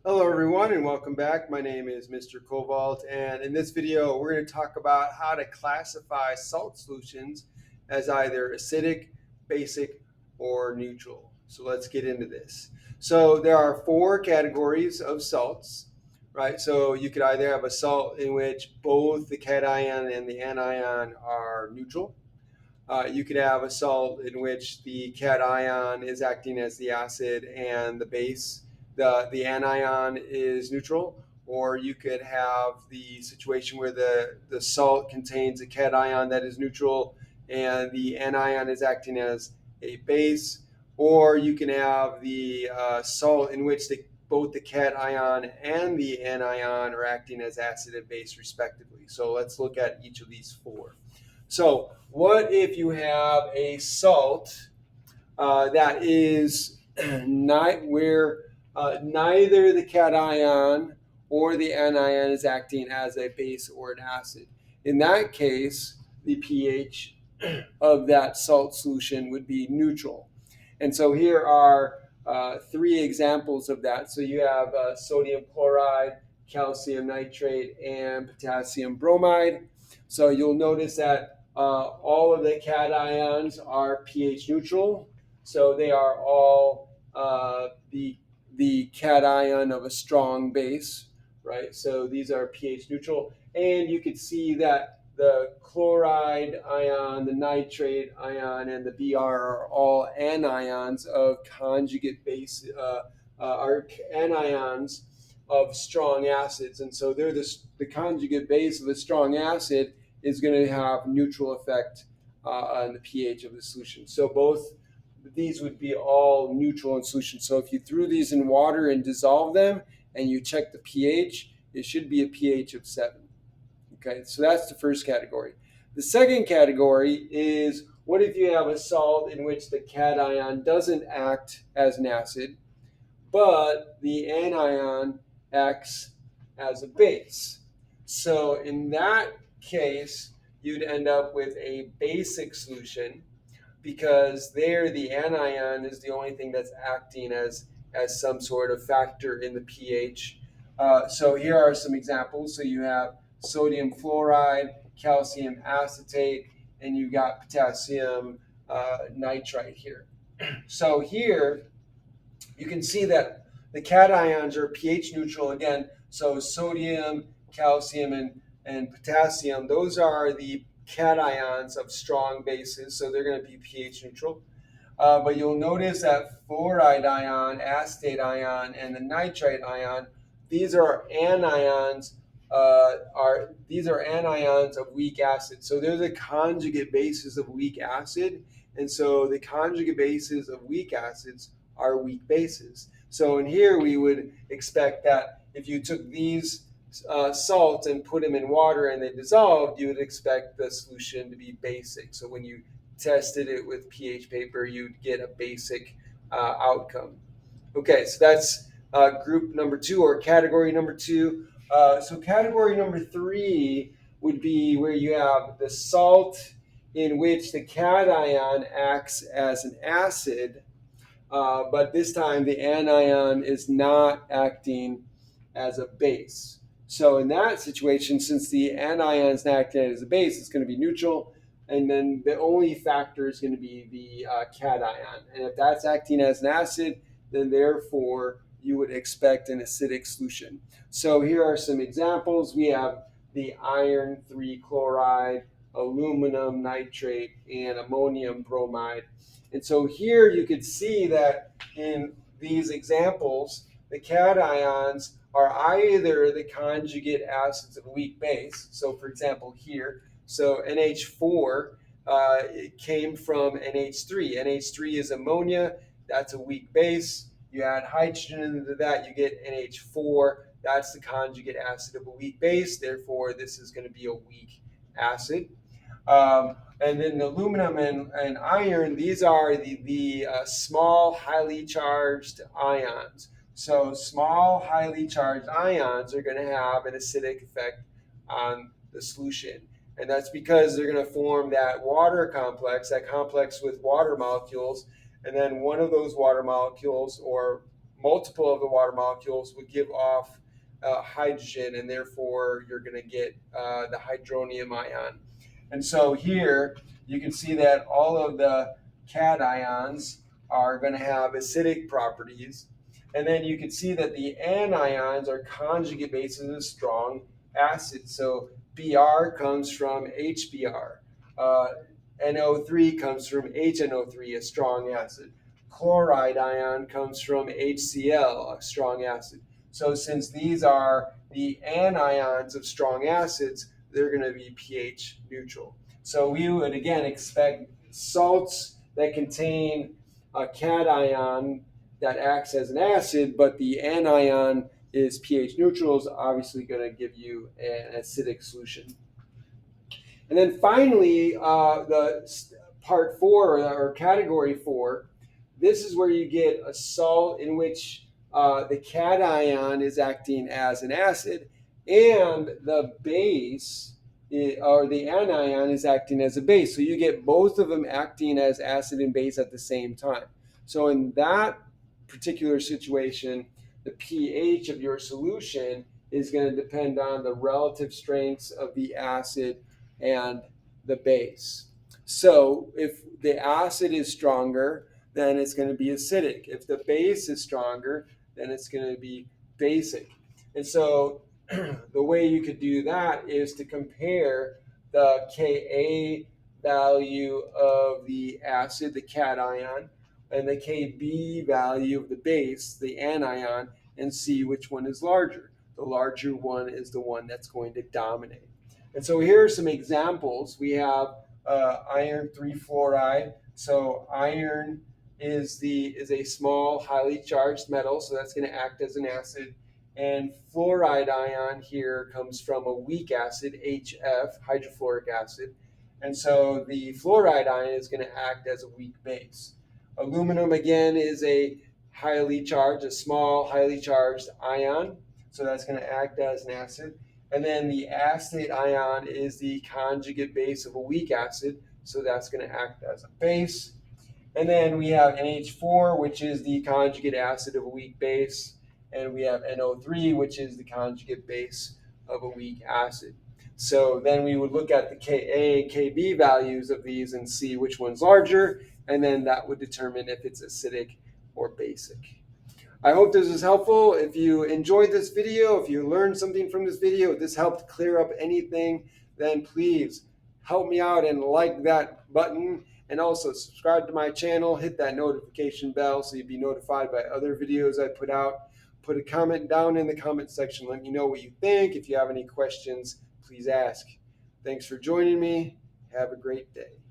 Hello everyone and welcome back. My name is Mr. Cobalt, and in this video we're going to talk about how to classify salt solutions as either acidic, basic, or neutral. So let's get into this. So there are four categories of salts, right? So you could either have a salt in which both the cation and the anion are neutral. You could have a salt in which the cation is acting as the acid and the base, the anion is neutral. Or you could have the situation where the salt contains a cation that is neutral and the anion is acting as a base. Or you can have the salt in which both the cation and the anion are acting as acid and base respectively. So let's look at each of these four. So, what if you have a salt that is not where neither the cation or the anion is acting as a base or an acid? In that case, the pH of that salt solution would be neutral. And so here are three examples of that. So you have sodium chloride, calcium nitrate, and potassium bromide. So you'll notice that all of the cations are pH neutral. So they are all the cation of a strong base, right? So these are pH neutral. And you can see that the chloride ion, the nitrate ion, and the Br are all anions of conjugate base, are anions of strong acids. And so they're the conjugate base of a strong acid is going to have neutral effect on the pH of the solution. So both these would be all neutral in solution. So if you threw these in water and dissolve them and you check the pH, it should be a pH of 7. Okay, so that's the first category. The second category is what if you have a salt in which the cation doesn't act as an acid, but the anion acts as a base? So in that case, you'd end up with a basic solution because there the anion is the only thing that's acting as some sort of factor in the pH. So here are some examples. So you have sodium fluoride, calcium acetate, and you got potassium nitrite here. So here you can see that the cations are pH neutral again. So sodium, calcium, and potassium, those are the cations of strong bases, so they're going to be pH neutral. But you'll notice that fluoride ion, acetate ion, and the nitrite ion, these are anions. These are anions of weak acid. So they're the conjugate bases of weak acid, and so the conjugate bases of weak acids are weak bases. So in here we would expect that if you took these salts and put them in water and they dissolved, you would expect the solution to be basic. So when you tested it with pH paper, you'd get a basic outcome. Okay, so that's group number two or category number two. So category number three would be where you have the salt in which the cation acts as an acid, but this time the anion is not acting as a base. So in that situation, since the anion is not acting as a base, it's going to be neutral, and then the only factor is going to be the cation. And if that's acting as an acid, then therefore you would expect an acidic solution. So here are some examples. We have the iron 3 chloride, aluminum nitrate, and ammonium bromide. And so here you could see that in these examples, the cations are either the conjugate acids of a weak base. So for example, here, so NH4 it came from NH3. NH3 is ammonia. That's a weak base. You add hydrogen into that, you get NH4. That's the conjugate acid of a weak base. Therefore, this is going to be a weak acid. And then aluminum and iron, these are the small, highly charged ions. So small, highly charged ions are going to have an acidic effect on the solution. And that's because they're going to form that water complex, that complex with water molecules. And then one of those water molecules, or multiple of the water molecules would give off hydrogen, and therefore you're going to get the hydronium ion. And so here you can see that all of the cations are going to have acidic properties. And then you can see that the anions are conjugate bases of strong acids. So Br comes from HBr. NO3 comes from HNO3, a strong acid. Chloride ion comes from HCl, a strong acid. So since these are the anions of strong acids, they're going to be pH neutral. So we would again expect salts that contain a cation that acts as an acid, but the anion is pH neutral, is obviously going to give you an acidic solution. And then finally, the part 4 or category 4, this is where you get a salt in which the cation is acting as an acid and the base or the anion is acting as a base. So you get both of them acting as acid and base at the same time. So in that particular situation, the pH of your solution is going to depend on the relative strengths of the acid and the base. So if the acid is stronger, then it's going to be acidic. If the base is stronger, then it's going to be basic. And so the way you could do that is to compare the Ka value of the acid, the cation, and the Kb value of the base, the anion, and see which one is larger. The larger one is the one that's going to dominate. And so here are some examples. We have iron 3 fluoride. So iron is a small, highly charged metal, so that's going to act as an acid. And fluoride ion here comes from a weak acid, HF, hydrofluoric acid. And so the fluoride ion is going to act as a weak base. Aluminum, again, is a highly charged, a small, highly charged ion. So that's going to act as an acid. And then the acetate ion is the conjugate base of a weak acid. So that's going to act as a base. And then we have NH4, which is the conjugate acid of a weak base. And we have NO3, which is the conjugate base of a weak acid. So then we would look at the Ka and Kb values of these and see which one's larger, and then that would determine if it's acidic or basic. I hope this was helpful. If you enjoyed this video, if you learned something from this video, if this helped clear up anything, then please help me out and like that button. And also subscribe to my channel, hit that notification bell so you'll be notified by other videos I put out. Put a comment down in the comment section. Let me know what you think. If you have any questions, please ask. Thanks for joining me. Have a great day.